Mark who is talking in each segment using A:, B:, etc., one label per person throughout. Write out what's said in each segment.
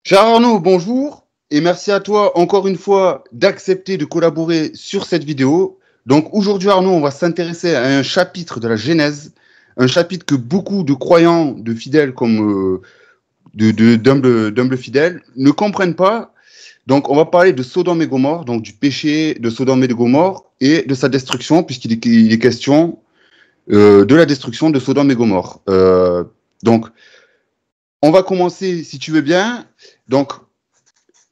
A: Cher Arnaud, bonjour et merci à toi encore une fois d'accepter de collaborer sur cette vidéo. Donc aujourd'hui Arnaud, on va s'intéresser à un chapitre de la Genèse, un chapitre que beaucoup de croyants, de fidèles comme d'humbles fidèles ne comprennent pas. Donc on va parler de Sodome et Gomorrhe, donc du péché de Sodome et de Gomorrhe et de sa destruction puisqu'il est question de la destruction de Sodome et Gomorrhe. Donc on va commencer si tu veux bien. Donc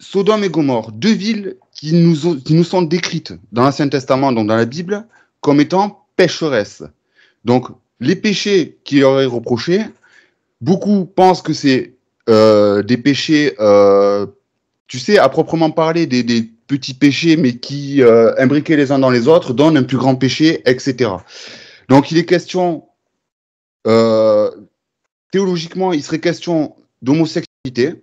A: Sodome et Gomorrhe, deux villes qui nous sont décrites dans l'Ancien Testament, donc dans la Bible, comme étant pécheresses. Donc, les péchés qui leur est reproché, beaucoup pensent que c'est des péchés, tu sais, à proprement parler, des petits péchés, mais qui, imbriqués les uns dans les autres, donnent un plus grand péché, etc. Donc, il est question, euh, théologiquement, il serait question d'homosexualité,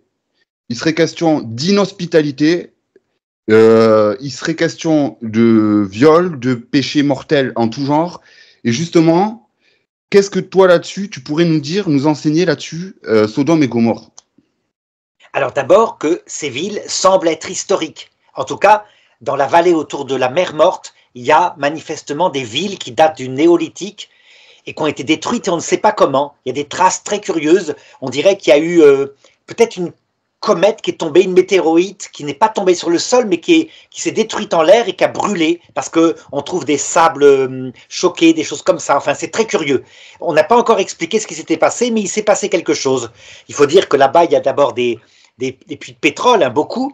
A: il serait question d'inhospitalité. Il serait question de viol, de péché mortel en tout genre. Et justement, qu'est-ce que toi là-dessus, tu pourrais nous dire, nous enseigner là-dessus, Sodome et Gomorrhe?
B: Alors d'abord que ces villes semblent être historiques. En tout cas, dans la vallée autour de la mer Morte, il y a manifestement des villes qui datent du néolithique et qui ont été détruites et on ne sait pas comment. Il y a des traces très curieuses. On dirait qu'il y a eu peut-être une comète qui est tombée, une météorite qui n'est pas tombée sur le sol mais qui s'est détruite en l'air et qui a brûlé parce qu'on trouve des sables choqués, des choses comme ça. Enfin, c'est très curieux. On n'a pas encore expliqué ce qui s'était passé, mais il s'est passé quelque chose. Il faut dire que là-bas, il y a d'abord des puits de pétrole, hein, beaucoup,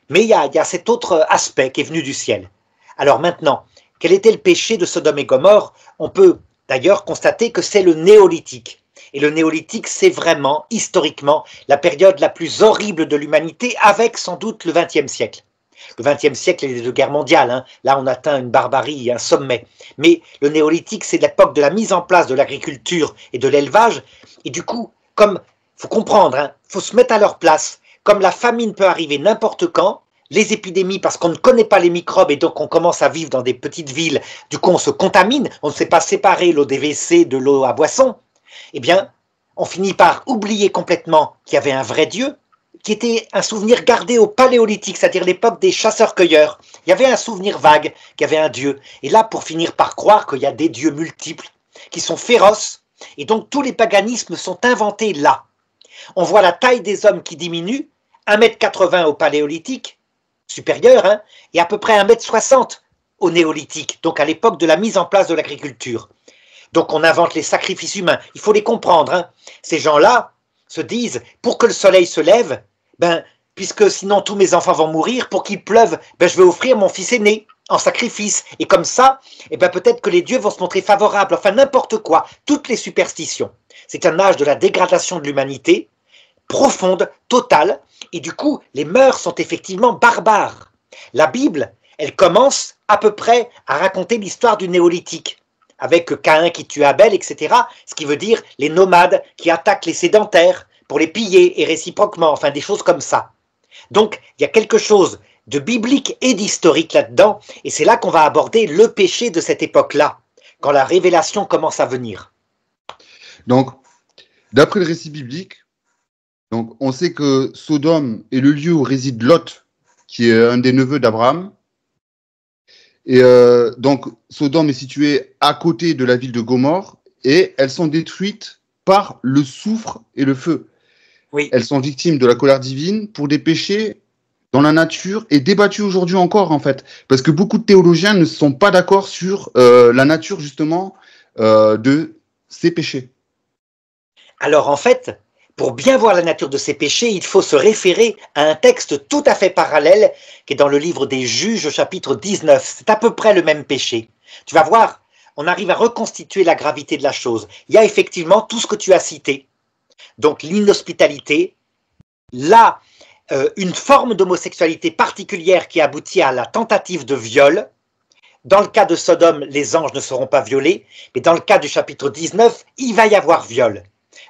B: mais il y a cet autre aspect qui est venu du ciel. Alors maintenant, quel était le péché de Sodome et Gomorrhe? On peut d'ailleurs constater que c'est le néolithique. Et le néolithique, c'est vraiment, historiquement, la période la plus horrible de l'humanité, avec sans doute le XXe siècle. Le XXe siècle et les deux guerres mondiales, hein. Là on atteint une barbarie, un sommet. Mais le néolithique, c'est l'époque de la mise en place de l'agriculture et de l'élevage. Et du coup, comme il faut comprendre, hein, faut se mettre à leur place. Comme la famine peut arriver n'importe quand, les épidémies, parce qu'on ne connaît pas les microbes et donc on commence à vivre dans des petites villes, du coup on se contamine, on ne sait pas séparer l'eau des WC de l'eau à boisson, eh bien, on finit par oublier complètement qu'il y avait un vrai Dieu, qui était un souvenir gardé au paléolithique, c'est-à-dire l'époque des chasseurs-cueilleurs. Il y avait un souvenir vague qu'il y avait un Dieu. Et là, pour finir par croire qu'il y a des dieux multiples, qui sont féroces, et donc tous les paganismes sont inventés là. On voit la taille des hommes qui diminue, 1,80 m au paléolithique, supérieur, hein, et à peu près 1,60 m au néolithique, donc à l'époque de la mise en place de l'agriculture. Donc on invente les sacrifices humains, il faut les comprendre. Hein. Ces gens-là se disent, pour que le soleil se lève, ben, puisque sinon tous mes enfants vont mourir, pour qu'il pleuve, ben, je vais offrir mon fils aîné en sacrifice. Et comme ça, eh ben, peut-être que les dieux vont se montrer favorables, enfin n'importe quoi, toutes les superstitions. C'est un âge de la dégradation de l'humanité, profonde, totale, et du coup, les mœurs sont effectivement barbares. La Bible, elle commence à peu près à raconter l'histoire du néolithique, avec Caïn qui tue Abel, etc., ce qui veut dire les nomades qui attaquent les sédentaires pour les piller et réciproquement, enfin des choses comme ça. Donc, il y a quelque chose de biblique et d'historique là-dedans, et c'est là qu'on va aborder le péché de cette époque-là, quand la révélation commence à venir.
A: Donc, d'après le récit biblique, donc, on sait que Sodome est le lieu où réside Lot, qui est un des neveux d'Abraham. Et donc, Sodome est situé à côté de la ville de Gomorrhe et elles sont détruites par le soufre et le feu.
B: Oui.
A: Elles sont victimes de la colère divine pour des péchés dont la nature est débattue aujourd'hui encore, en fait. Parce que beaucoup de théologiens ne sont pas d'accord sur la nature, justement, de ces péchés.
B: Alors, en fait, pour bien voir la nature de ces péchés, il faut se référer à un texte tout à fait parallèle qui est dans le livre des Juges, chapitre 19. C'est à peu près le même péché. Tu vas voir, on arrive à reconstituer la gravité de la chose. Il y a effectivement tout ce que tu as cité. Donc l'inhospitalité, là, une forme d'homosexualité particulière qui aboutit à la tentative de viol. Dans le cas de Sodome, les anges ne seront pas violés, mais dans le cas du chapitre 19, il va y avoir viol.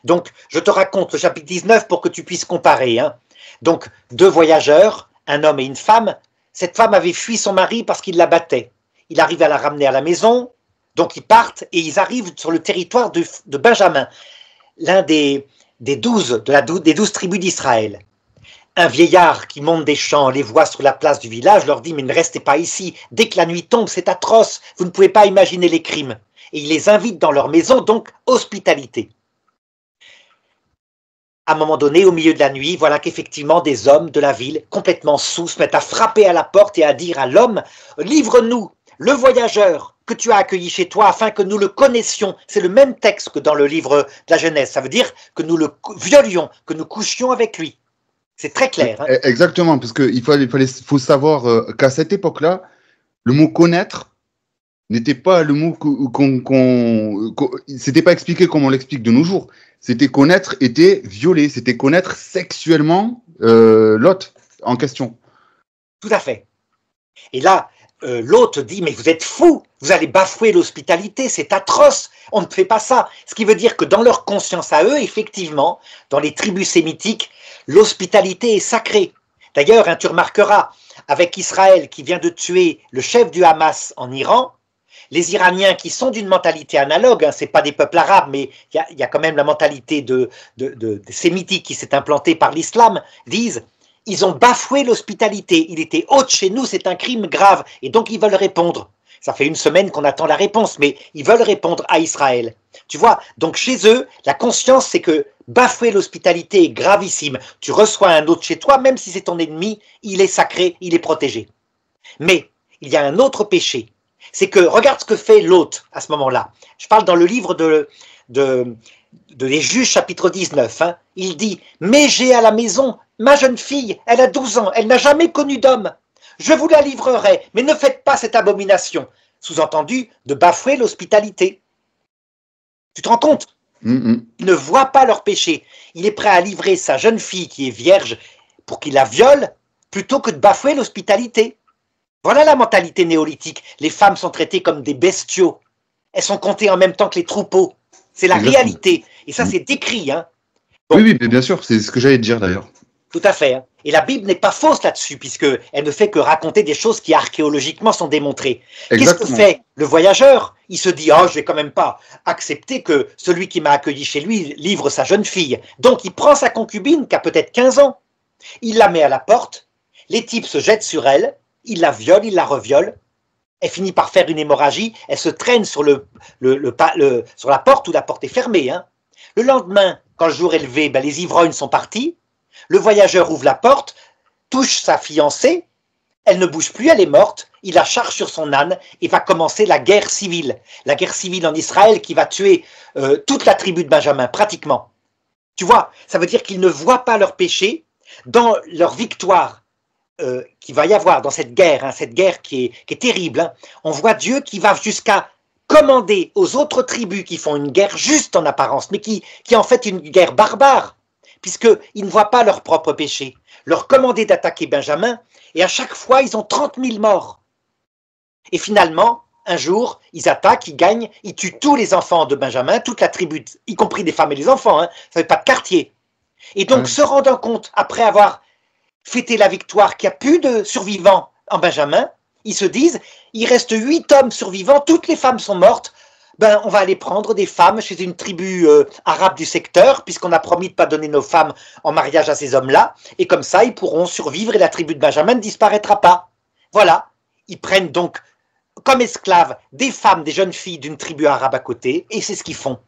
B: Donc, je te raconte le chapitre 19 pour que tu puisses comparer. Hein. Donc, deux voyageurs, un homme et une femme. Cette femme avait fui son mari parce qu'il la battait. Il arrive à la ramener à la maison, donc ils partent et ils arrivent sur le territoire de Benjamin, l'un des 12 tribus d'Israël. un vieillard qui monte des champs les voit sur la place du village, leur dit « Mais ne restez pas ici, dès que la nuit tombe, c'est atroce, vous ne pouvez pas imaginer les crimes. » Et il les invite dans leur maison, donc hospitalité. À un moment donné, au milieu de la nuit, voilà qu'effectivement des hommes de la ville, complètement saouls, se mettent à frapper à la porte et à dire à l'homme « Livre-nous le voyageur que tu as accueilli chez toi afin que nous le connaissions. » C'est le même texte que dans le livre de la Genèse. Ça veut dire que nous le violions, que nous couchions avec lui. C'est très clair. Hein.
A: Exactement, parce qu'il faut savoir qu'à cette époque-là, le mot connaître n'était pas le mot c'était pas expliqué comme on l'explique de nos jours. C'était connaître était violer, c'était connaître sexuellement l'hôte en question.
B: Tout à fait. Et là, l'hôte dit, mais vous êtes fous, vous allez bafouer l'hospitalité, c'est atroce, on ne fait pas ça. Ce qui veut dire que dans leur conscience à eux, effectivement, dans les tribus sémitiques, l'hospitalité est sacrée. D'ailleurs, hein, tu remarqueras, avec Israël qui vient de tuer le chef du Hamas en Iran, les Iraniens qui sont d'une mentalité analogue, hein, ce n'est pas des peuples arabes, mais il y a quand même la mentalité de sémitique qui s'est implantée par l'islam, disent ils ont bafoué l'hospitalité, il était hôte chez nous, c'est un crime grave, et donc ils veulent répondre. Ça fait une semaine qu'on attend la réponse, mais ils veulent répondre à Israël. Tu vois, donc chez eux, la conscience, c'est que bafouer l'hospitalité est gravissime. Tu reçois un hôte chez toi, même si c'est ton ennemi, il est sacré, il est protégé. Mais il y a un autre péché, c'est que, regarde ce que fait l'hôte à ce moment-là. Je parle dans le livre de les Juges, chapitre 19. Hein. Il dit « Mais j'ai à la maison ma jeune fille, elle a 12 ans, elle n'a jamais connu d'homme. Je vous la livrerai, mais ne faites pas cette abomination. » Sous-entendu, de bafouer l'hospitalité. Tu te rends compte? Il ne voit pas leur péché. Il est prêt à livrer sa jeune fille qui est vierge pour qu'il la viole, plutôt que de bafouer l'hospitalité. Voilà la mentalité néolithique. Les femmes sont traitées comme des bestiaux. Elles sont comptées en même temps que les troupeaux. C'est la réalité. Et ça, c'est décrit. Hein.
A: Bon. Oui, bien sûr. C'est ce que j'allais te dire d'ailleurs.
B: Tout à fait. Hein. Et la Bible n'est pas fausse là-dessus, puisqu'elle ne fait que raconter des choses qui archéologiquement sont démontrées. Qu'est-ce que fait le voyageur? Il se dit « Oh, je vais quand même pas accepter que celui qui m'a accueilli chez lui livre sa jeune fille. » Donc, il prend sa concubine, qui a peut-être 15 ans. Il la met à la porte. Les types se jettent sur elle. Il la viole, il la reviole. Elle finit par faire une hémorragie. Elle se traîne sur, sur la porte où la porte est fermée. Hein. Le lendemain, quand le jour est levé, ben, les ivrognes sont partis. Le voyageur ouvre la porte, touche sa fiancée. Elle ne bouge plus, elle est morte. Il la charge sur son âne et va commencer la guerre civile. La guerre civile en Israël qui va tuer toute la tribu de Benjamin, pratiquement. Tu vois, ça veut dire qu'ils ne voient pas leur péché dans leur victoire. Qu'il va y avoir dans cette guerre qui est terrible, hein. On voit Dieu qui va jusqu'à commander aux autres tribus qui font une guerre juste en apparence, mais qui est en fait une guerre barbare, puisqu'ils ne voient pas leur propre péché, leur commander d'attaquer Benjamin, et à chaque fois, ils ont 30 000 morts. Et finalement, un jour, ils attaquent, ils gagnent, ils tuent tous les enfants de Benjamin, toute la tribu, y compris des femmes et des enfants, hein. Ça fait pas de quartier. Et donc, se rendant compte, après avoir fêter la victoire, qu'il n'y a plus de survivants en Benjamin, ils se disent, il reste 8 hommes survivants, toutes les femmes sont mortes, ben on va aller prendre des femmes chez une tribu arabe du secteur, puisqu'on a promis de ne pas donner nos femmes en mariage à ces hommes-là, et comme ça, ils pourront survivre et la tribu de Benjamin ne disparaîtra pas. Voilà, ils prennent donc comme esclaves des femmes, des jeunes filles d'une tribu arabe à côté, et c'est ce qu'ils font.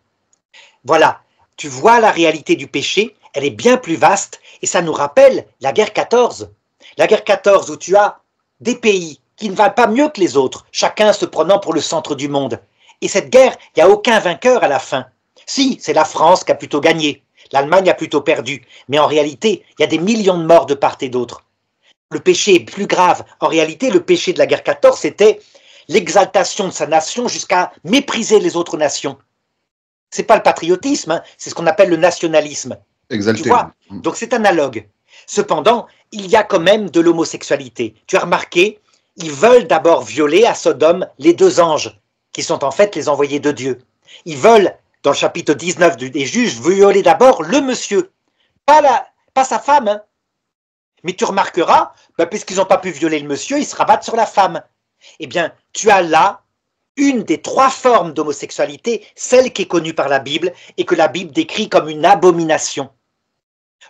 B: Voilà, tu vois la réalité du péché, elle est bien plus vaste, et ça nous rappelle la guerre 14. La guerre 14 où tu as des pays qui ne valent pas mieux que les autres, chacun se prenant pour le centre du monde. Et cette guerre, il n'y a aucun vainqueur à la fin. Si, c'est la France qui a plutôt gagné, l'Allemagne a plutôt perdu, mais en réalité, il y a des millions de morts de part et d'autre. Le péché est plus grave. En réalité, le péché de la guerre 14, c'était l'exaltation de sa nation jusqu'à mépriser les autres nations. C'est pas le patriotisme, hein, c'est ce qu'on appelle le nationalisme.
A: Exalté.
B: Tu vois? Donc c'est analogue. Cependant, il y a quand même de l'homosexualité. Tu as remarqué, ils veulent d'abord violer à Sodome les 2 anges, qui sont en fait les envoyés de Dieu. Ils veulent, dans le chapitre 19 des Juges, violer d'abord le monsieur, pas sa femme. Hein. Mais tu remarqueras, puisqu'ils n'ont pas pu violer le monsieur, ils se rabattent sur la femme. Eh bien, tu as là une des 3 formes d'homosexualité, celle qui est connue par la Bible et que la Bible décrit comme une abomination.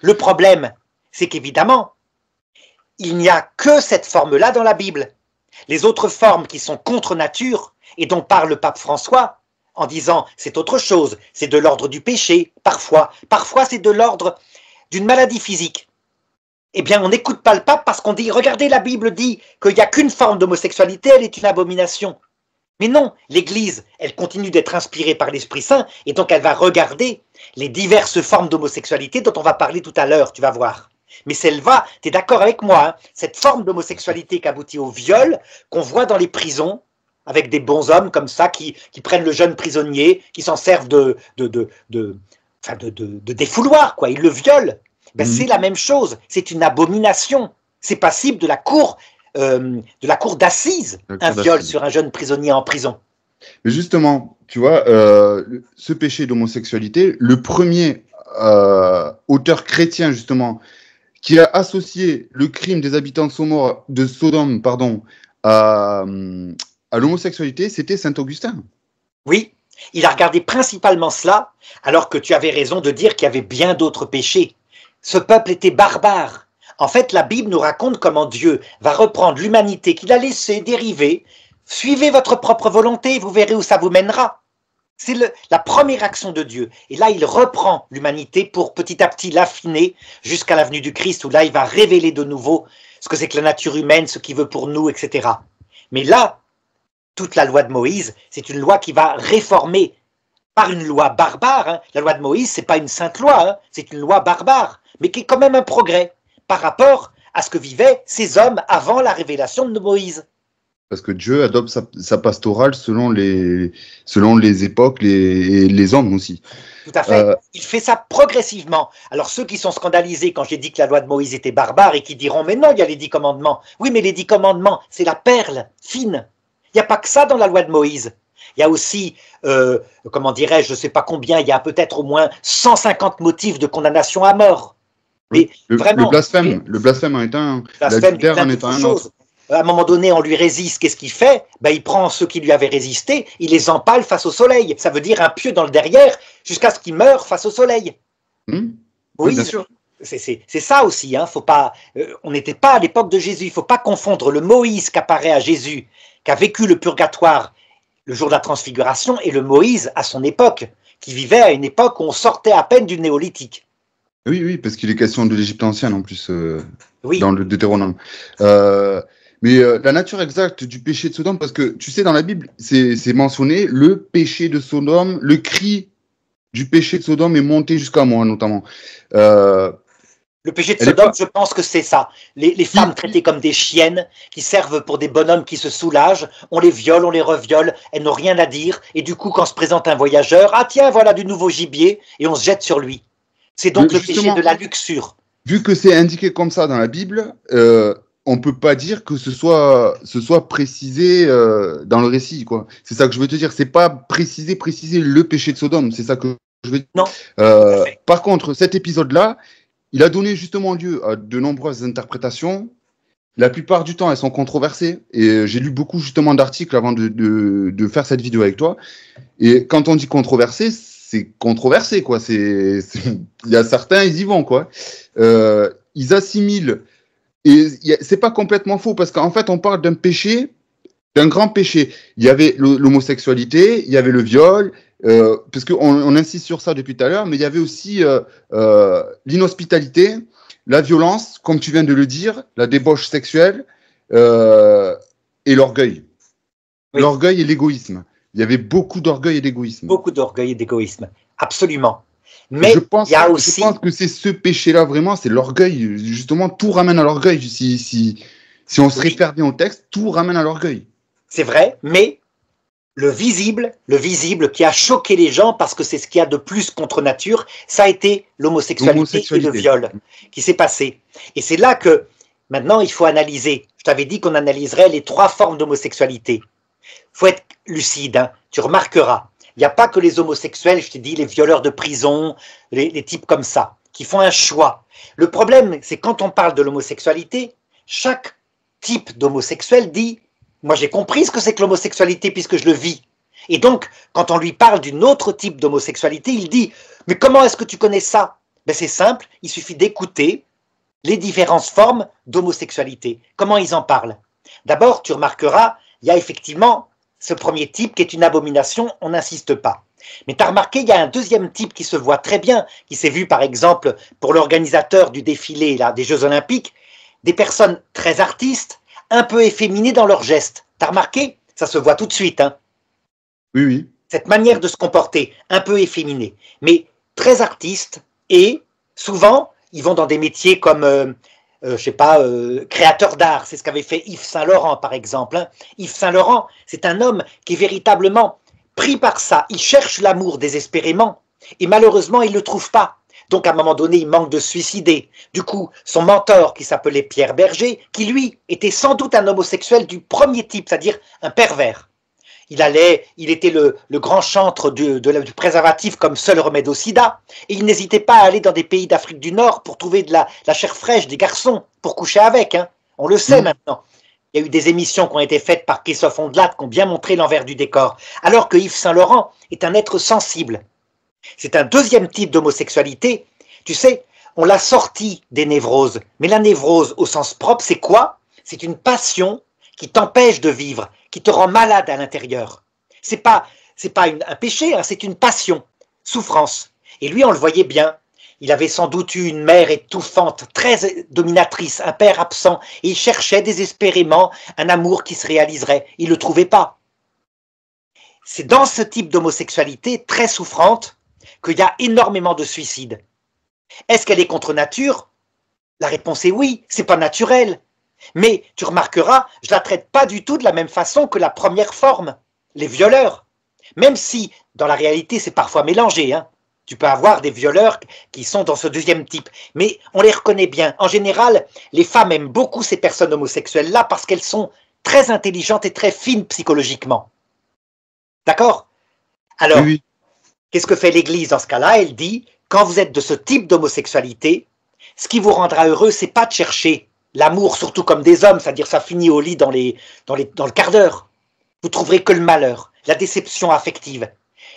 B: Le problème, c'est qu'évidemment, il n'y a que cette forme-là dans la Bible. Les autres formes qui sont contre nature, et dont parle le pape François, en disant c'est autre chose, c'est de l'ordre du péché, parfois c'est de l'ordre d'une maladie physique. Eh bien, on n'écoute pas le pape parce qu'on dit, regardez, la Bible dit qu'il n'y a qu'une forme d'homosexualité, elle est une abomination. Mais non, l'Église, elle continue d'être inspirée par l'Esprit Saint, et donc elle va regarder les diverses formes d'homosexualité dont on va parler tout à l'heure, tu vas voir. Mais celle-là, tu es d'accord avec moi, hein, cette forme d'homosexualité qui aboutit au viol, qu'on voit dans les prisons, avec des bons hommes comme ça, qui prennent le jeune prisonnier, qui s'en servent de défouloir, quoi. Ils le violent. Ben, c'est la même chose, c'est une abomination. C'est passible de la cour d'assises, un viol sur un jeune prisonnier en prison.
A: Mais justement, tu vois, ce péché d'homosexualité, le premier auteur chrétien, justement, qui a associé le crime des habitants de Sodome, à l'homosexualité, c'était Saint Augustin.
B: Oui, il a regardé principalement cela, alors que tu avais raison de dire qu'il y avait bien d'autres péchés. Ce peuple était barbare. En fait, la Bible nous raconte comment Dieu va reprendre l'humanité qu'il a laissée dériver. Suivez votre propre volonté, vous verrez où ça vous mènera. C'est la première action de Dieu. Et là, il reprend l'humanité pour petit à petit l'affiner jusqu'à la venue du Christ, où là, il va révéler de nouveau ce que c'est que la nature humaine, ce qu'il veut pour nous, etc. Mais là, toute la loi de Moïse, c'est une loi qui va réformer par une loi barbare. Hein. La loi de Moïse, c'est pas une sainte loi, hein. C'est une loi barbare, mais qui est quand même un progrès par rapport à ce que vivaient ces hommes avant la révélation de Moïse.
A: Parce que Dieu adopte sa pastorale selon les époques et les hommes aussi.
B: Tout à fait. Il fait ça progressivement. Alors ceux qui sont scandalisés quand j'ai dit que la loi de Moïse était barbare et qui diront « mais non, il y a les 10 commandements ». Oui, mais les 10 commandements, c'est la perle fine. Il n'y a pas que ça dans la loi de Moïse. Il y a aussi, comment dirais-je, je ne sais pas combien, il y a peut-être au moins 150 motifs de condamnation à mort.
A: Mais vraiment, le blasphème en est un, l'adultère en est un autre.
B: À un moment donné, on lui résiste, qu'est-ce qu'il fait? Ben, il prend ceux qui lui avaient résisté, il les empale face au soleil. Ça veut dire un pieu dans le derrière jusqu'à ce qu'il meure face au soleil.
A: Oui, bien sûr.
B: C'est ça aussi. Hein. Faut pas, on n'était pas à l'époque de Jésus. Il ne faut pas confondre le Moïse qui apparaît à Jésus, qui a vécu le purgatoire le jour de la transfiguration, et le Moïse à son époque, qui vivait à une époque où on sortait à peine du néolithique.
A: Oui, parce qu'il est question de l'Égypte ancienne en plus,
B: oui.
A: Dans le Deutéronome. Mais la nature exacte du péché de Sodome, parce que tu sais, dans la Bible, c'est mentionné le péché de Sodome, le cri du péché de Sodome est monté jusqu'à moi, notamment.
B: Le péché de Sodome, je pense que c'est ça. Les femmes traitées comme des chiennes, qui servent pour des bonhommes qui se soulagent, on les viole, on les reviole, elles n'ont rien à dire, et du coup, quand se présente un voyageur, ah tiens, voilà du nouveau gibier, et on se jette sur lui. C'est donc le péché de la luxure.
A: Vu que c'est indiqué comme ça dans la Bible, on ne peut pas dire que ce soit précisé dans le récit, quoi. C'est ça que je veux te dire. C'est pas préciser le péché de Sodome. C'est ça que je veux dire.
B: Non.
A: Par contre, cet épisode-là, il a donné justement lieu à de nombreuses interprétations. La plupart du temps, elles sont controversées. Et j'ai lu beaucoup justement d'articles avant de faire cette vidéo avec toi. Et quand on dit controversé, c'est controversé, quoi. Il y a certains, ils y vont, quoi. Ils assimilent. Et c'est pas complètement faux, parce qu'en fait, on parle d'un péché, d'un grand péché. Il y avait l'homosexualité, il y avait le viol, parce qu'on insiste sur ça depuis tout à l'heure, mais il y avait aussi l'inhospitalité, la violence, comme tu viens de le dire, la débauche sexuelle et l'orgueil. Oui. L'orgueil et l'égoïsme. Il y avait beaucoup d'orgueil et d'égoïsme.
B: Beaucoup d'orgueil et d'égoïsme, absolument. Mais
A: je pense que c'est ce péché-là, vraiment, c'est l'orgueil. Justement, tout ramène à l'orgueil. Si on se réfère bien au texte, tout ramène à l'orgueil.
B: C'est vrai, mais le visible qui a choqué les gens parce que c'est ce qu'il y a de plus contre nature, ça a été l'homosexualité et le viol qui s'est passé. Et c'est là que, maintenant, il faut analyser. Je t'avais dit qu'on analyserait les 3 formes d'homosexualité. Il faut être lucide, hein. Tu remarqueras. Il n'y a pas que les homosexuels, je t'ai dit, les violeurs de prison, les types comme ça, qui font un choix. Le problème, c'est quand on parle de l'homosexualité, chaque type d'homosexuel dit « moi j'ai compris ce que c'est que l'homosexualité puisque je le vis ». Et donc, quand on lui parle d'une autre type d'homosexualité, il dit « mais comment est-ce que tu connais ça ?» Ben c'est simple, il suffit d'écouter les différentes formes d'homosexualité. Comment ils en parlent? D'abord, tu remarqueras, il y a effectivement ce premier type qui est une abomination, on n'insiste pas. Mais tu as remarqué, il y a un deuxième type qui se voit très bien, qui s'est vu par exemple pour l'organisateur du défilé là, des Jeux Olympiques, des personnes très artistes, un peu efféminées dans leurs gestes. Tu as remarqué? Ça se voit tout de suite. Hein.
A: Oui, oui.
B: Cette manière de se comporter, un peu efféminée, mais très artiste, et souvent, ils vont dans des métiers comme, je sais pas, créateur d'art. C'est ce qu'avait fait Yves Saint-Laurent, par exemple. Hein. Yves Saint-Laurent, c'est un homme qui est véritablement pris par ça. Il cherche l'amour désespérément, et malheureusement, il ne le trouve pas. Donc, à un moment donné, il manque de se suicider. Du coup, son mentor, qui s'appelait Pierre Berger, qui lui était sans doute un homosexuel du premier type, c'est-à-dire un pervers. Il était le grand chantre du préservatif comme seul remède au sida, et il n'hésitait pas à aller dans des pays d'Afrique du Nord pour trouver de la chair fraîche, des garçons, pour coucher avec. Hein. On le sait maintenant. Il y a eu des émissions qui ont été faites par Christophe Ondelat qui ont bien montré l'envers du décor, alors que Yves Saint-Laurent est un être sensible. C'est un deuxième type d'homosexualité. Tu sais, on l'a sorti des névroses, mais la névrose au sens propre, c'est quoi? C'est une passion qui t'empêche de vivre, qui te rend malade à l'intérieur. C'est pas un péché, hein, c'est une passion, souffrance. Et lui, on le voyait bien. Il avait sans doute eu une mère étouffante, très dominatrice, un père absent, et il cherchait désespérément un amour qui se réaliserait. Il ne le trouvait pas. C'est dans ce type d'homosexualité très souffrante qu'il y a énormément de suicides. Est-ce qu'elle est contre nature? La réponse est oui, c'est pas naturel. Mais tu remarqueras, je la traite pas du tout de la même façon que la première forme, les violeurs. Même si, dans la réalité, c'est parfois mélangé. Hein. Tu peux avoir des violeurs qui sont dans ce deuxième type. Mais on les reconnaît bien. En général, les femmes aiment beaucoup ces personnes homosexuelles-là parce qu'elles sont très intelligentes et très fines psychologiquement. D'accord? Alors,
A: Oui,
B: qu'est-ce que fait l'Église dans ce cas-là? Elle dit, quand vous êtes de ce type d'homosexualité, ce qui vous rendra heureux, c'est pas de chercher l'amour, surtout comme des hommes, c'est-à-dire ça finit au lit dans le quart d'heure. Vous trouverez que le malheur, la déception affective.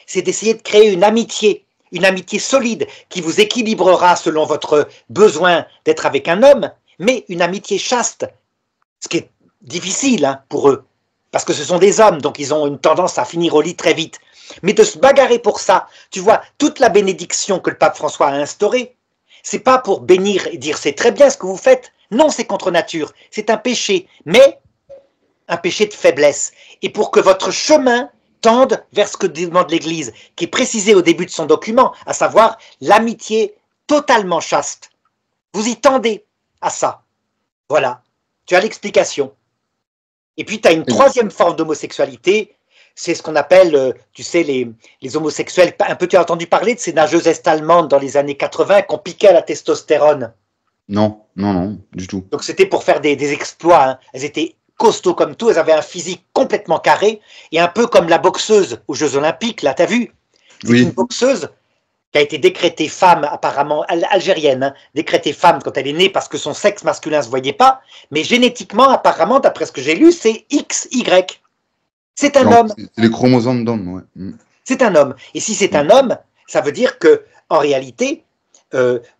B: C'est d'essayer de créer une amitié solide qui vous équilibrera selon votre besoin d'être avec un homme, mais une amitié chaste, ce qui est difficile hein, pour eux, parce que ce sont des hommes, donc ils ont une tendance à finir au lit très vite. Mais de se bagarrer pour ça, tu vois, toute la bénédiction que le pape François a instaurée, c'est pas pour bénir et dire c'est très bien ce que vous faites. Non, c'est contre nature. C'est un péché, mais un péché de faiblesse. Et pour que votre chemin tende vers ce que demande l'Église, qui est précisé au début de son document, à savoir l'amitié totalement chaste. Vous y tendez à ça. Voilà. Tu as l'explication. Et puis, tu as une troisième forme d'homosexualité. C'est ce qu'on appelle, tu sais, les homosexuels. Un peu, tu as entendu parler de ces nageuses est-allemandes dans les années 80 qu'on piquait à la testostérone.
A: non, non, non, du tout.
B: Donc, c'était pour faire des exploits. Hein. Elles étaient costauds comme tout. Elles avaient un physique complètement carré. Et un peu comme la boxeuse aux Jeux Olympiques, là, tu as vu? C'est une boxeuse qui a été décrétée femme, apparemment algérienne, hein, décrétée femme quand elle est née parce que son sexe masculin ne se voyait pas. Mais génétiquement, apparemment, d'après ce que j'ai lu, c'est XY. C'est un homme.
A: C'est les chromosomes d'homme, ouais.
B: C'est un homme. Et si c'est un homme, ça veut dire que, en réalité,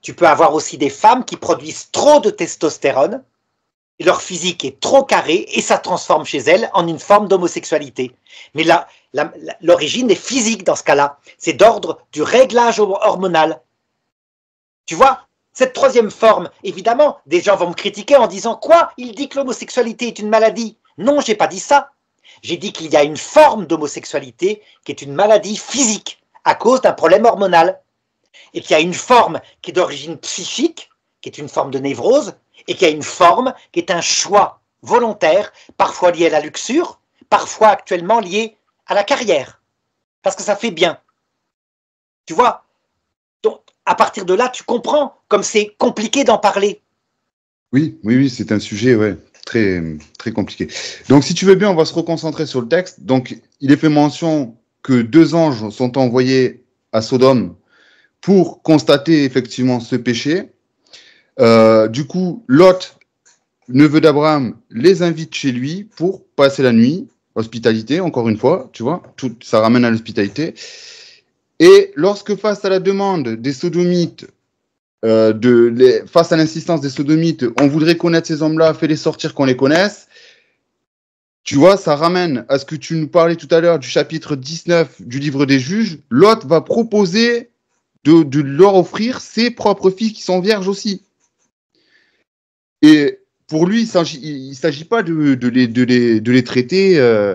B: tu peux avoir aussi des femmes qui produisent trop de testostérone, et leur physique est trop carré, et ça transforme chez elles en une forme d'homosexualité. Mais l'origine est physique dans ce cas-là. C'est d'ordre du réglage hormonal. Tu vois, cette troisième forme, évidemment, des gens vont me critiquer en disant « Quoi? Il dit que l'homosexualité est une maladie ?» Non, j'ai pas dit ça. J'ai dit qu'il y a une forme d'homosexualité qui est une maladie physique à cause d'un problème hormonal. Et qu'il y a une forme qui est d'origine psychique, qui est une forme de névrose, et qu'il y a une forme qui est un choix volontaire, parfois lié à la luxure, parfois actuellement lié à la carrière. Parce que ça fait bien. Tu vois? Donc, à partir de là, tu comprends comme c'est compliqué d'en parler.
A: Oui, oui, oui, c'est un sujet, ouais, très, très compliqué. Donc, si tu veux bien, on va se reconcentrer sur le texte. Donc, il est fait mention que 2 anges sont envoyés à Sodome pour constater effectivement ce péché. Du coup, Lot, neveu d'Abraham, les invite chez lui pour passer la nuit. Hospitalité, encore une fois, tu vois, tout ça ramène à l'hospitalité. Et lorsque face à la demande des sodomites face à l'insistance des sodomites, on voudrait connaître ces hommes-là, fais-les sortir qu'on les connaisse. Tu vois, ça ramène à ce que tu nous parlais tout à l'heure du chapitre 19 du livre des juges. Lot va proposer de leur offrir ses propres filles qui sont vierges aussi. Et pour lui, il ne s'agit pas de les traiter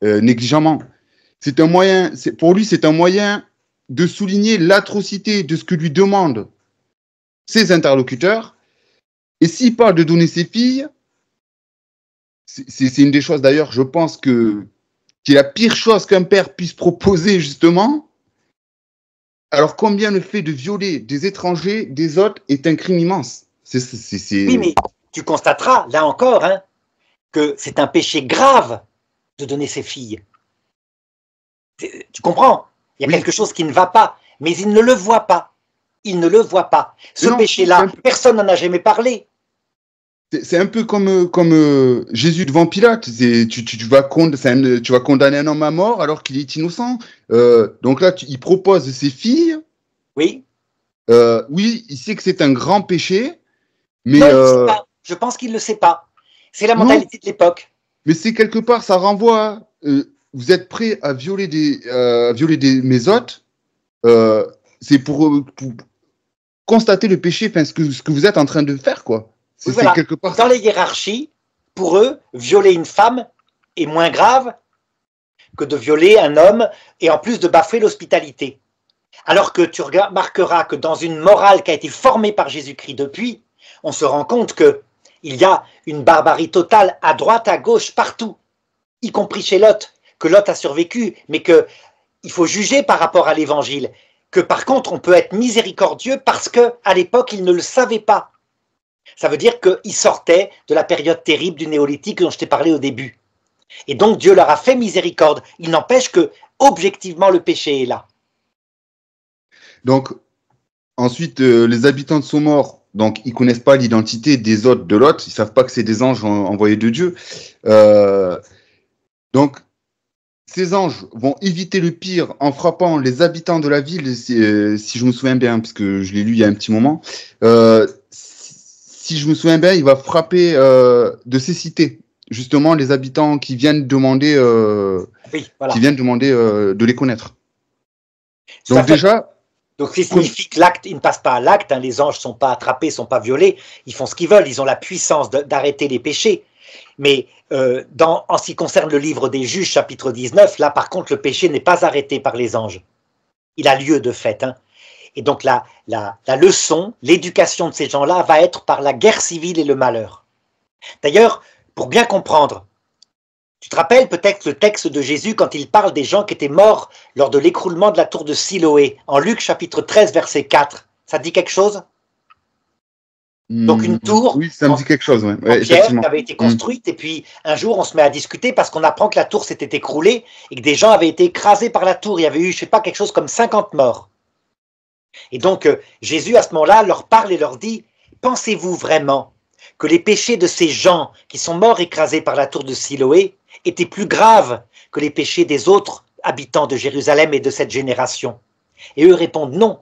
A: négligemment. C'est un moyen, pour lui, c'est un moyen de souligner l'atrocité de ce que lui demandent ses interlocuteurs. Et s'il parle de donner ses filles, c'est une des choses d'ailleurs, je pense qui est la pire chose qu'un père puisse proposer justement. Alors combien le fait de violer des étrangers, des autres, est un crime immense.
B: Oui, mais tu constateras, là encore, hein, que c'est un péché grave de donner ses filles. Tu comprends? Il y a quelque chose qui ne va pas, mais il ne le voit pas. Il ne le voit pas. Ce péché-là, personne n'en a jamais parlé.
A: C'est un peu comme Jésus devant Pilate. Tu vas condamner un homme à mort alors qu'il est innocent. Donc là, il propose ses filles.
B: Oui.
A: Oui, il sait que c'est un grand péché. Mais
B: non, il ne sait pas. Je pense qu'il ne le sait pas. C'est la mentalité de l'époque.
A: Mais c'est quelque part, ça renvoie à, vous êtes prêt à violer mes hôtes, c'est pour constater le péché, ce que vous êtes en train de faire, quoi.
B: Oui, voilà. Quelque part... Dans les hiérarchies, pour eux, violer une femme est moins grave que de violer un homme et en plus de bafouer l'hospitalité. Alors que tu remarqueras que dans une morale qui a été formée par Jésus-Christ depuis, on se rend compte qu'il y a une barbarie totale à droite, à gauche, partout, y compris chez Lot, que Lot a survécu, mais qu'il faut juger par rapport à l'évangile, que par contre on peut être miséricordieux parce qu'à l'époque ils ne le savaient pas. Ça veut dire qu'ils sortaient de la période terrible du néolithique dont je t'ai parlé au début. Et donc Dieu leur a fait miséricorde. Il n'empêche que, objectivement, le péché est là.
A: Donc, ensuite, les habitants de Somor, donc ils ne connaissent pas l'identité des hôtes de Lot, ils ne savent pas que c'est des anges envoyés de Dieu. Donc, ces anges vont éviter le pire en frappant les habitants de la ville, si je me souviens bien, parce que je l'ai lu il y a un petit moment. Si je me souviens bien, il va frapper de cécité, justement, les habitants qui viennent demander, de les connaître. Donc déjà...
B: Donc, ce qui signifie que l'acte, il ne passe pas à l'acte, hein, les anges ne sont pas attrapés, ne sont pas violés, ils font ce qu'ils veulent, ils ont la puissance d'arrêter les péchés. Mais en ce qui concerne le livre des Juges, chapitre 19, là par contre le péché n'est pas arrêté par les anges. Il a lieu de fait. Hein. Et donc la leçon, l'éducation de ces gens-là va être par la guerre civile et le malheur. D'ailleurs, pour bien comprendre, tu te rappelles peut-être le texte de Jésus quand il parle des gens qui étaient morts lors de l'écroulement de la tour de Siloé, en Luc chapitre 13, verset 4. Ça te dit quelque chose? Donc une tour,
A: oui, ça me dit quelque chose, ouais.
B: En pierre qui avait été construite, et puis un jour on se met à discuter parce qu'on apprend que la tour s'était écroulée et que des gens avaient été écrasés par la tour. Il y avait eu, je sais pas, quelque chose comme 50 morts. Et donc Jésus à ce moment-là leur parle et leur dit: pensez-vous vraiment que les péchés de ces gens qui sont morts écrasés par la tour de Siloé étaient plus graves que les péchés des autres habitants de Jérusalem et de cette génération? Et eux répondent non.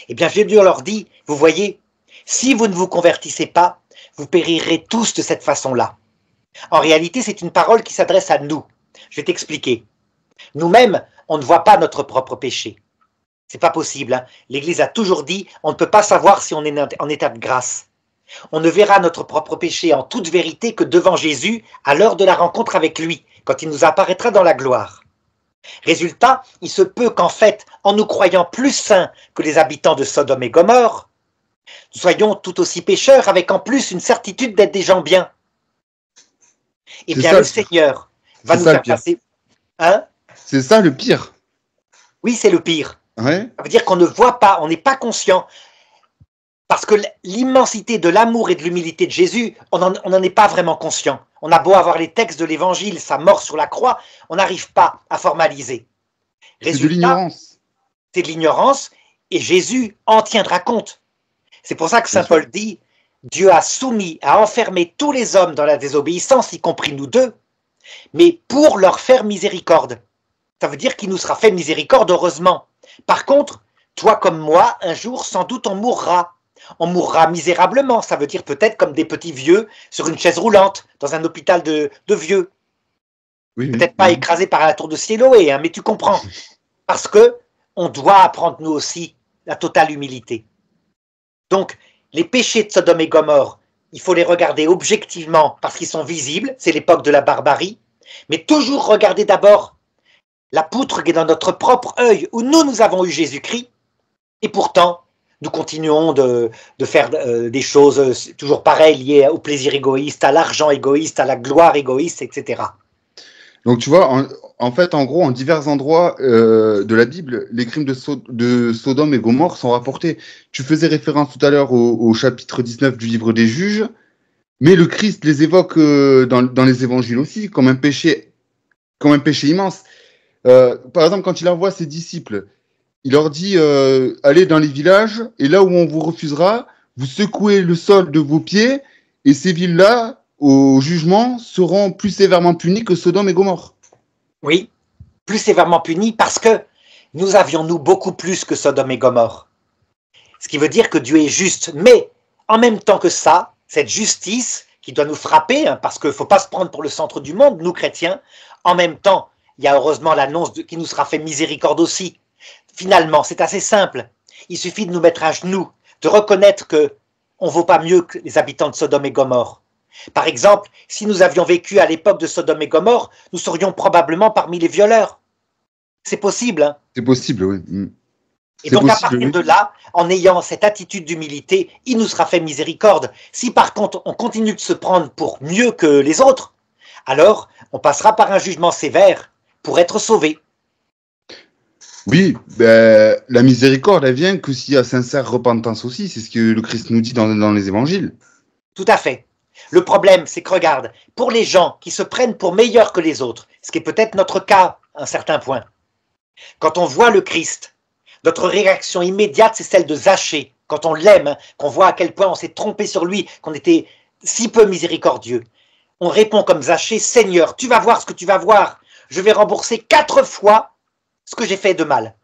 B: Eh bien Jésus leur dit: vous voyez, si vous ne vous convertissez pas, vous périrez tous de cette façon-là. En réalité, c'est une parole qui s'adresse à nous. Je vais t'expliquer. Nous-mêmes, on ne voit pas notre propre péché. C'est pas possible. Hein. L'Église a toujours dit, on ne peut pas savoir si on est en état de grâce. On ne verra notre propre péché en toute vérité que devant Jésus à l'heure de la rencontre avec lui, quand il nous apparaîtra dans la gloire. Résultat, il se peut qu'en fait, en nous croyant plus saints que les habitants de Sodome et Gomorrhe, nous soyons tout aussi pécheurs avec en plus une certitude d'être des gens bien. Eh bien, le Seigneur va nous faire passer... Hein?
A: C'est ça le pire.
B: Oui, c'est le pire.
A: Ouais.
B: Ça veut dire qu'on ne voit pas, on n'est pas conscient. Parce que l'immensité de l'amour et de l'humilité de Jésus, on n'en est pas vraiment conscient. On a beau avoir les textes de l'Évangile, sa mort sur la croix, on n'arrive pas à formaliser.
A: C'est de l'ignorance.
B: C'est de l'ignorance, et Jésus en tiendra compte. C'est pour ça que saint Paul dit, Dieu a soumis, a enfermé tous les hommes dans la désobéissance, y compris nous deux, mais pour leur faire miséricorde. Ça veut dire qu'il nous sera fait miséricorde, heureusement. Par contre, toi comme moi, un jour, sans doute, on mourra. On mourra misérablement, ça veut dire peut-être comme des petits vieux sur une chaise roulante, dans un hôpital de vieux.
A: Oui, oui,
B: Peut-être pas
A: oui.
B: écrasé par la tour de Siloé, hein, mais tu comprends. Parce que on doit apprendre nous aussi la totale humilité. Donc, les péchés de Sodome et Gomorrhe, il faut les regarder objectivement parce qu'ils sont visibles, c'est l'époque de la barbarie, mais toujours regarder d'abord la poutre qui est dans notre propre œil, où nous avons eu Jésus-Christ, et pourtant, nous continuons de faire des choses toujours pareilles liées au plaisir égoïste, à l'argent égoïste, à la gloire égoïste, etc.
A: Donc, tu vois, en fait, en gros, en divers endroits de la Bible, les crimes de Sodome et Gomorrhe sont rapportés. Tu faisais référence tout à l'heure au chapitre 19 du livre des Juges, mais le Christ les évoque dans les évangiles aussi, comme un péché immense. Par exemple, quand il envoie ses disciples, il leur dit allez dans les villages, et là où on vous refusera, vous secouez le sol de vos pieds, et ces villes-là, au jugement, seront plus sévèrement punies que Sodome et Gomorrhe.
B: Oui, plus sévèrement punis parce que nous avions, nous, beaucoup plus que Sodome et Gomorrhe. Ce qui veut dire que Dieu est juste. Mais en même temps que ça, cette justice qui doit nous frapper, hein, parce qu'il ne faut pas se prendre pour le centre du monde, nous chrétiens, en même temps, il y a heureusement l'annonce qui nous sera fait miséricorde aussi. Finalement, c'est assez simple. Il suffit de nous mettre à genoux, de reconnaître qu'on ne vaut pas mieux que les habitants de Sodome et Gomorrhe. Par exemple, si nous avions vécu à l'époque de Sodome et Gomorrhe, nous serions probablement parmi les violeurs. C'est possible. Hein.
A: C'est possible, oui.
B: Et donc, à partir de là, en ayant cette attitude d'humilité, il nous sera fait miséricorde. Si par contre, on continue de se prendre pour mieux que les autres, alors on passera par un jugement sévère pour être sauvé.
A: Oui, la miséricorde, elle vient que s'il y a sincère repentance aussi. C'est ce que le Christ nous dit dans les évangiles.
B: Tout à fait. Le problème, c'est que regarde, pour les gens qui se prennent pour meilleurs que les autres, ce qui est peut-être notre cas à un certain point, quand on voit le Christ, notre réaction immédiate, c'est celle de Zachée. Quand on l'aime, hein, qu'on voit à quel point on s'est trompé sur lui, qu'on était si peu miséricordieux. On répond comme Zachée, Seigneur, tu vas voir ce que tu vas voir. Je vais rembourser 4 fois ce que j'ai fait de mal.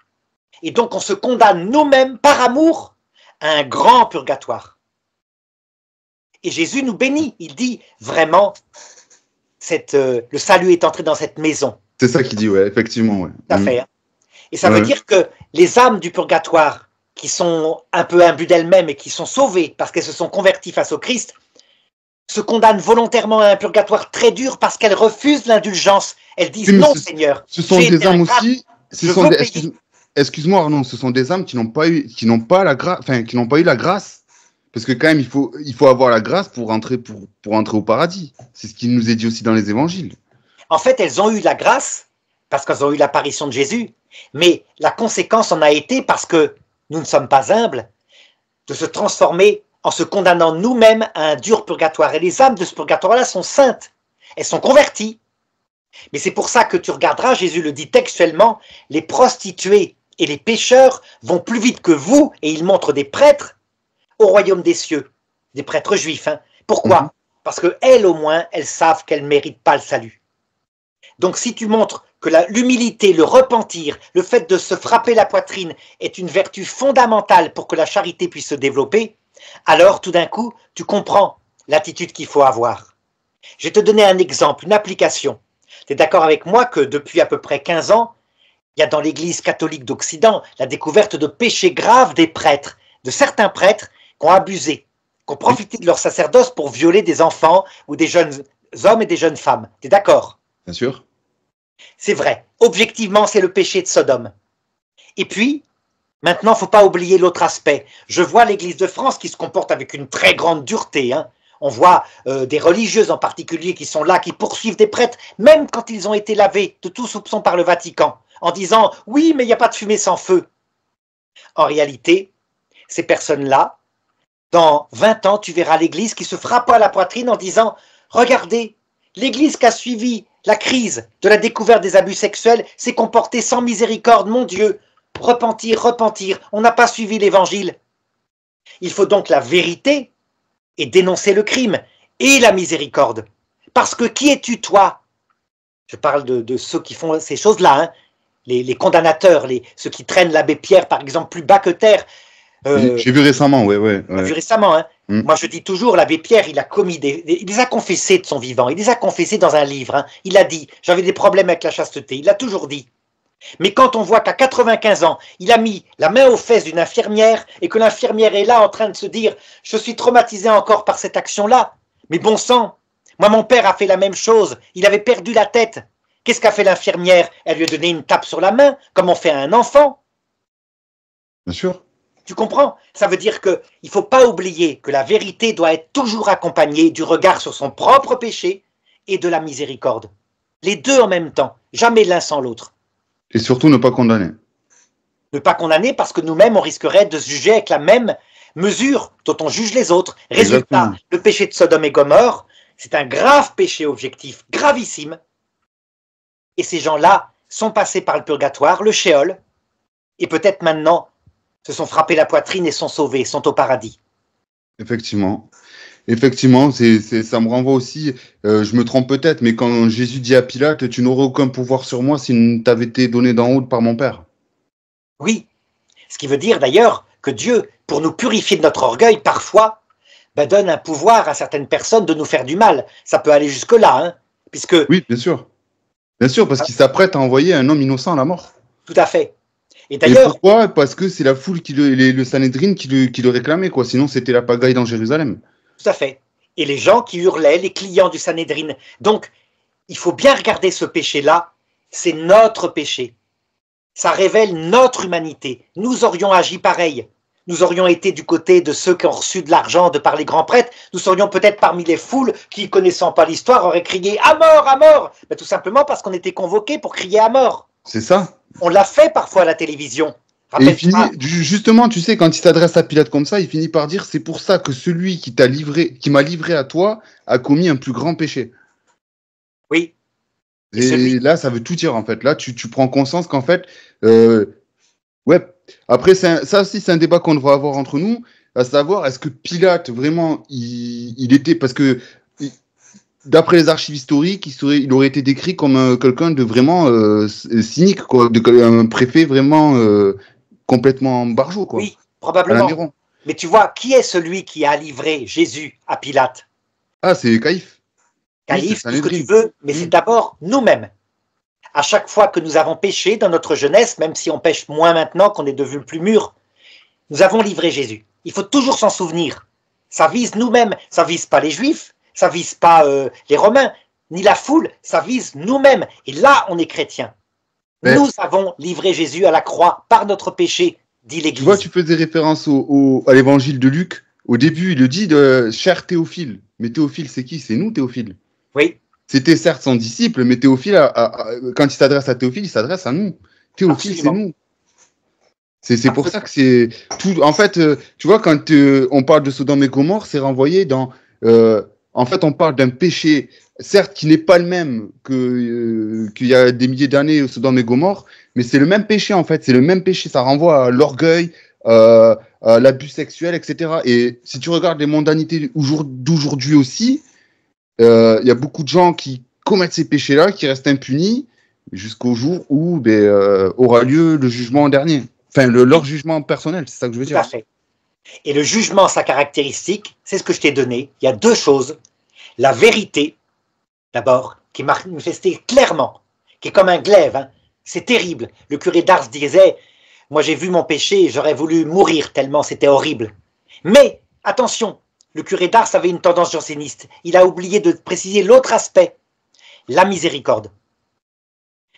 B: Et donc on se condamne nous-mêmes par amour à un grand purgatoire. Et Jésus nous bénit. Il dit vraiment, le salut est entré dans cette maison.
A: C'est ça qu'il dit, ouais, effectivement. Ouais.
B: Tout à fait. Hein. Et ça veut dire que les âmes du purgatoire, qui sont un peu imbues d'elles-mêmes et qui sont sauvées parce qu'elles se sont converties face au Christ, se condamnent volontairement à un purgatoire très dur parce qu'elles refusent l'indulgence. Elles disent non, Seigneur.
A: Ce sont des âmes aussi. Excuse-moi, Arnaud, ce sont des âmes qui n'ont pas eu la grâce. Parce que quand même, il faut avoir la grâce pour entrer au paradis. C'est ce qui nous est dit aussi dans les évangiles.
B: En fait, elles ont eu la grâce parce qu'elles ont eu l'apparition de Jésus. Mais la conséquence en a été, parce que nous ne sommes pas humbles, de se transformer en se condamnant nous-mêmes à un dur purgatoire. Et les âmes de ce purgatoire-là sont saintes. Elles sont converties. Mais c'est pour ça que tu regarderas, Jésus le dit textuellement, les prostituées et les pécheurs vont plus vite que vous, et il montre des prêtres au royaume des cieux, des prêtres juifs. Hein. Pourquoi ? Parce qu'elles, au moins, elles savent qu'elles ne méritent pas le salut. Donc si tu montres que l'humilité, le repentir, le fait de se frapper la poitrine est une vertu fondamentale pour que la charité puisse se développer, alors tout d'un coup, tu comprends l'attitude qu'il faut avoir. Je vais te donner un exemple, une application. Tu es d'accord avec moi que depuis à peu près 15 ans, il y a dans l'Église catholique d'Occident la découverte de péchés graves des prêtres, de certains prêtres qui ont abusé, qui ont profité de leur sacerdoce pour violer des enfants ou des jeunes hommes et des jeunes femmes. Tu es d'accord ?
A: Bien sûr.
B: C'est vrai. Objectivement, c'est le péché de Sodome. Et puis, maintenant, il ne faut pas oublier l'autre aspect. Je vois l'Église de France qui se comporte avec une très grande dureté. Hein. On voit des religieuses en particulier qui sont là, qui poursuivent des prêtres, même quand ils ont été lavés de tout soupçon par le Vatican, en disant « oui, mais il n'y a pas de fumée sans feu ». En réalité, ces personnes-là, dans 20 ans, tu verras l'Église qui se frappe à la poitrine en disant « regardez, l'Église qui a suivi la crise de la découverte des abus sexuels s'est comportée sans miséricorde, mon Dieu, repentir, repentir, on n'a pas suivi l'Évangile. » Il faut donc la vérité et dénoncer le crime et la miséricorde. Parce que qui es-tu, toi? Je parle de ceux qui font ces choses-là, hein, les condamnateurs, ceux qui traînent l'abbé Pierre, par exemple, plus bas que terre.
A: J'ai vu récemment, ouais.
B: Vu récemment, hein.
A: Mm.
B: Moi, je dis toujours, l'abbé Pierre, il a commis il les a confessés de son vivant, il les a confessés dans un livre. Hein. Il a dit, j'avais des problèmes avec la chasteté, il l'a toujours dit. Mais quand on voit qu'à 95 ans, il a mis la main aux fesses d'une infirmière et que l'infirmière est là en train de se dire « Je suis traumatisé encore par cette action-là. » Mais bon sang, moi mon père a fait la même chose, il avait perdu la tête. Qu'est-ce qu'a fait l'infirmière? Elle lui a donné une tape sur la main, comme on fait à un enfant.
A: Bien sûr.
B: Tu comprends? Ça veut dire qu'il ne faut pas oublier que la vérité doit être toujours accompagnée du regard sur son propre péché et de la miséricorde. Les deux en même temps, jamais l'un sans l'autre.
A: Et surtout ne pas condamner.
B: Ne pas condamner parce que nous-mêmes, on risquerait de se juger avec la même mesure dont on juge les autres. Résultat,
A: Exactement.
B: le péché de Sodome et Gomorrhe, c'est un grave péché objectif, gravissime. Et ces gens-là sont passés par le purgatoire, le shéol, et peut-être maintenant se sont frappés la poitrine et sont sauvés, sont au paradis.
A: Effectivement. Effectivement, ça me renvoie aussi, je me trompe peut-être, mais quand Jésus dit à Pilate, tu n'aurais aucun pouvoir sur moi s'il t'avait été donné d'en haut par mon Père.
B: Oui, ce qui veut dire d'ailleurs que Dieu, pour nous purifier de notre orgueil, parfois, donne un pouvoir à certaines personnes de nous faire du mal. Ça peut aller jusque-là, hein, puisque...
A: Oui, bien sûr. Bien sûr, parce qu'il s'apprête à envoyer un homme innocent à la mort.
B: Tout à fait. Et
A: Et
B: d'ailleurs...
A: pourquoi? Parce que c'est la foule, le Sanhédrin qui le réclamait, quoi. Sinon, c'était la pagaille dans Jérusalem.
B: Tout à fait. Et les gens qui hurlaient, les clients du Sanhédrin. Donc, il faut bien regarder ce péché-là. C'est notre péché. Ça révèle notre humanité. Nous aurions agi pareil. Nous aurions été du côté de ceux qui ont reçu de l'argent de par les grands prêtres. Nous serions peut-être parmi les foules qui, connaissant pas l'histoire, auraient crié « À mort, à mort !» Tout simplement parce qu'on était convoqués pour crier « À mort !»
A: C'est ça.
B: On l'a fait parfois à la télévision.
A: Et il finit, justement, tu sais, quand il s'adresse à Pilate comme ça, il finit par dire, c'est pour ça que celui qui m'a livré à toi, a commis un plus grand péché.
B: Oui.
A: Et là, ça veut tout dire, en fait. Là, tu prends conscience qu'en fait, ouais. Après, ça aussi, c'est un débat qu'on devrait avoir entre nous, à savoir, est-ce que Pilate, vraiment, il était, parce que, d'après les archives historiques, il aurait été décrit comme quelqu'un de vraiment cynique, quoi, un préfet vraiment complètement barjot, quoi.
B: Oui, probablement. Mais tu vois, qui est celui qui a livré Jésus à Pilate?
A: Ah, c'est Caïphe.
B: Caïphe, tout ce que tu veux, mais c'est d'abord nous-mêmes. À chaque fois que nous avons péché dans notre jeunesse, même si on pêche moins maintenant qu'on est devenu plus mûr, nous avons livré Jésus. Il faut toujours s'en souvenir. Ça vise nous-mêmes, ça vise pas les Juifs, ça vise pas les Romains, ni la foule, ça vise nous-mêmes. Et là, on est chrétiens. Mais nous avons livré Jésus à la croix par notre péché, dit l'Église.
A: Tu vois, tu faisais référence à l'évangile de Luc. Au début, il le dit de cher Théophile. Mais Théophile, c'est qui? C'est nous, Théophile.
B: Oui.
A: C'était certes son disciple, mais Théophile, quand il s'adresse à Théophile, il s'adresse à nous. Théophile, c'est nous. C'est pour ça que c'est tout. En fait, tu vois, quand on parle de Sodome et Gomorrhe, c'est renvoyé dans. En fait, on parle d'un péché, certes, qui n'est pas le même qu'il y a des milliers d'années, Sodome et Gomorrhe, mais c'est le même péché, en fait. C'est le même péché. Ça renvoie à l'orgueil, à l'abus sexuel, etc. Et si tu regardes les mondanités d'aujourd'hui aussi, il y a beaucoup de gens qui commettent ces péchés-là, qui restent impunis jusqu'au jour où aura lieu le jugement dernier. Enfin, leur jugement personnel, c'est ça que je veux dire.
B: Tout à fait. Et le jugement, sa caractéristique, c'est ce que je t'ai donné. Il y a deux choses. La vérité, d'abord, qui est manifestée clairement, qui est comme un glaive. Hein. C'est terrible. Le curé d'Ars disait, moi j'ai vu mon péché, j'aurais voulu mourir tellement c'était horrible. Mais, attention, le curé d'Ars avait une tendance janséniste. Il a oublié de préciser l'autre aspect, la miséricorde.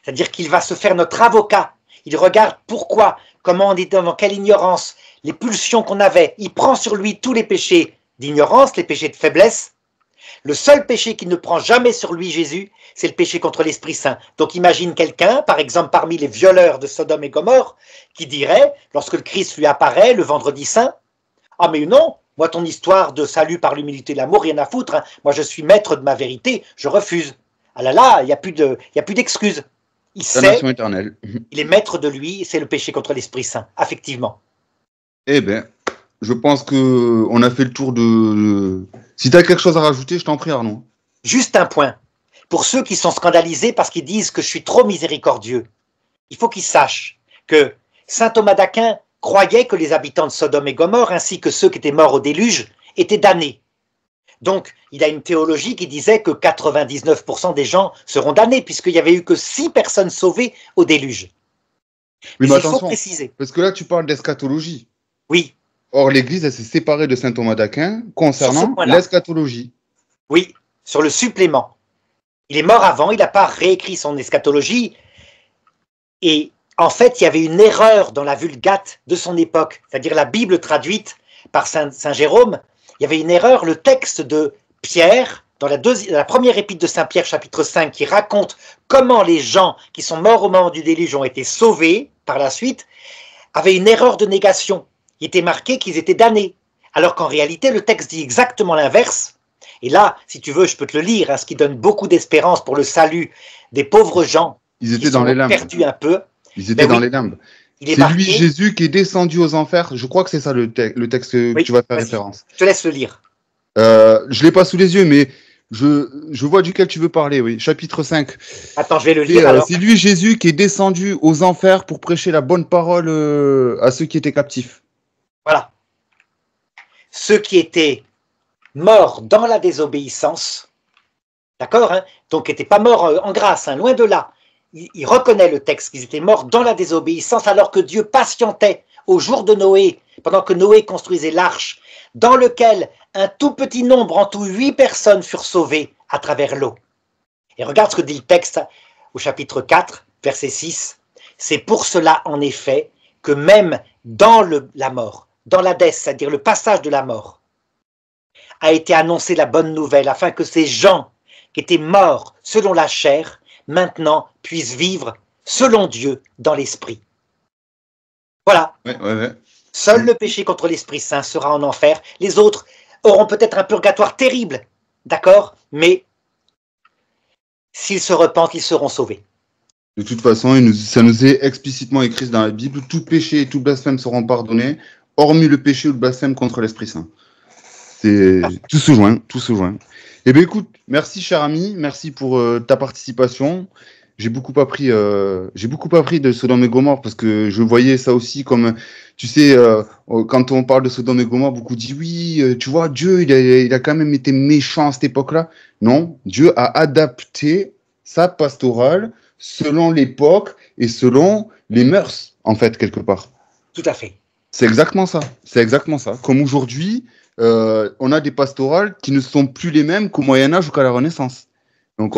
B: C'est-à-dire qu'il va se faire notre avocat. Il regarde pourquoi, comment on est dans quelle ignorance, les pulsions qu'on avait. Il prend sur lui tous les péchés d'ignorance, les péchés de faiblesse. Le seul péché qu'il ne prend jamais sur lui, Jésus, c'est le péché contre l'Esprit Saint. Donc imagine quelqu'un, par exemple parmi les violeurs de Sodome et Gomorrhe, qui dirait, lorsque le Christ lui apparaît le vendredi saint, « Ah mais non, moi ton histoire de salut par l'humilité et l'amour, rien à foutre, hein. Moi je suis maître de ma vérité, je refuse. » Ah là là, il n'y a plus d'excuses. Il sait, il est maître de lui, c'est le péché contre l'Esprit Saint, effectivement.
A: Eh bien, je pense qu'on a fait le tour de... Si tu as quelque chose à rajouter, je t'en prie, Arnaud.
B: Juste un point. Pour ceux qui sont scandalisés parce qu'ils disent que je suis trop miséricordieux, il faut qu'ils sachent que saint Thomas d'Aquin croyaient que les habitants de Sodome et Gomorrhe, ainsi que ceux qui étaient morts au déluge, étaient damnés. Donc, il y a une théologie qui disait que 99% des gens seront damnés, puisqu'il n'y avait eu que 6 personnes sauvées au déluge.
A: Oui, mais
B: il
A: attention,
B: faut préciser.
A: parce que là, tu parles d'eschatologie.
B: Oui.
A: Or, l'Église, elle s'est séparée de saint Thomas d'Aquin concernant l'eschatologie.
B: Oui, sur le supplément. Il est mort avant, il n'a pas réécrit son eschatologie. Et en fait, il y avait une erreur dans la Vulgate de son époque, c'est-à-dire la Bible traduite par saint Jérôme. Il y avait une erreur, le texte de Pierre, dans la première épître de saint Pierre, chapitre 5, qui raconte comment les gens qui sont morts au moment du déluge ont été sauvés par la suite, avait une erreur de négation. Il était marqué qu'ils étaient damnés, alors qu'en réalité, le texte dit exactement l'inverse. Et là, si tu veux, je peux te le lire, hein, ce qui donne beaucoup d'espérance pour le salut des pauvres gens
A: Ils étaient dans les limbes.
B: Perdus un peu.
A: Ils étaient dans les limbes. C'est lui, Jésus, qui est descendu aux enfers. Je crois que c'est ça le texte que tu vas faire référence.
B: Je te laisse le lire.
A: Je ne l'ai pas sous les yeux, mais je vois duquel tu veux parler, oui. Chapitre 5.
B: Attends, je vais le lire alors.
A: C'est lui, Jésus, qui est descendu aux enfers pour prêcher la bonne parole à ceux qui étaient captifs.
B: Voilà. Ceux qui étaient morts dans la désobéissance, d'accord, hein, donc qui n'étaient pas morts en grâce, hein, loin de là. Il reconnaît le texte qu'ils étaient morts dans la désobéissance alors que Dieu patientait au jour de Noé, pendant que Noé construisait l'arche, dans lequel un tout petit nombre, en tout 8 personnes furent sauvées à travers l'eau. Et regarde ce que dit le texte au chapitre 4, verset 6. C'est pour cela, en effet, que même dans la mort, dans l'Hadès, c'est-à-dire le passage de la mort, a été annoncée la bonne nouvelle, afin que ces gens qui étaient morts selon la chair, maintenant puissent vivre selon Dieu dans l'esprit. Voilà.
A: Ouais.
B: Seul le péché contre l'Esprit Saint sera en enfer. Les autres auront peut-être un purgatoire terrible, d'accord, mais s'ils se repentent, ils seront sauvés.
A: De toute façon, ça nous est explicitement écrit dans la Bible, tout péché et tout blasphème seront pardonnés, hormis le péché ou le blasphème contre l'Esprit Saint. Tout se joint. Eh bien, écoute, merci, cher ami, merci pour ta participation. J'ai beaucoup appris de Sodome et Gomorrhe parce que je voyais ça aussi comme, tu sais, quand on parle de Sodome et Gomorrhe, beaucoup disent oui, tu vois, Dieu, il a quand même été méchant à cette époque-là. Non, Dieu a adapté sa pastorale selon l'époque et selon les mœurs, en fait, quelque part.
B: Tout à fait.
A: C'est exactement ça. Comme aujourd'hui, on a des pastorales qui ne sont plus les mêmes qu'au Moyen-Âge ou qu'à la Renaissance. Donc,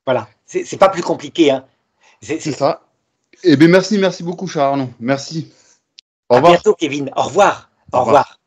B: voilà, c'est pas plus compliqué. Hein.
A: C'est ça. Eh bien, merci beaucoup, cher Arnaud. Merci. Au revoir.
B: À bientôt, Kevin. Au revoir. Au revoir.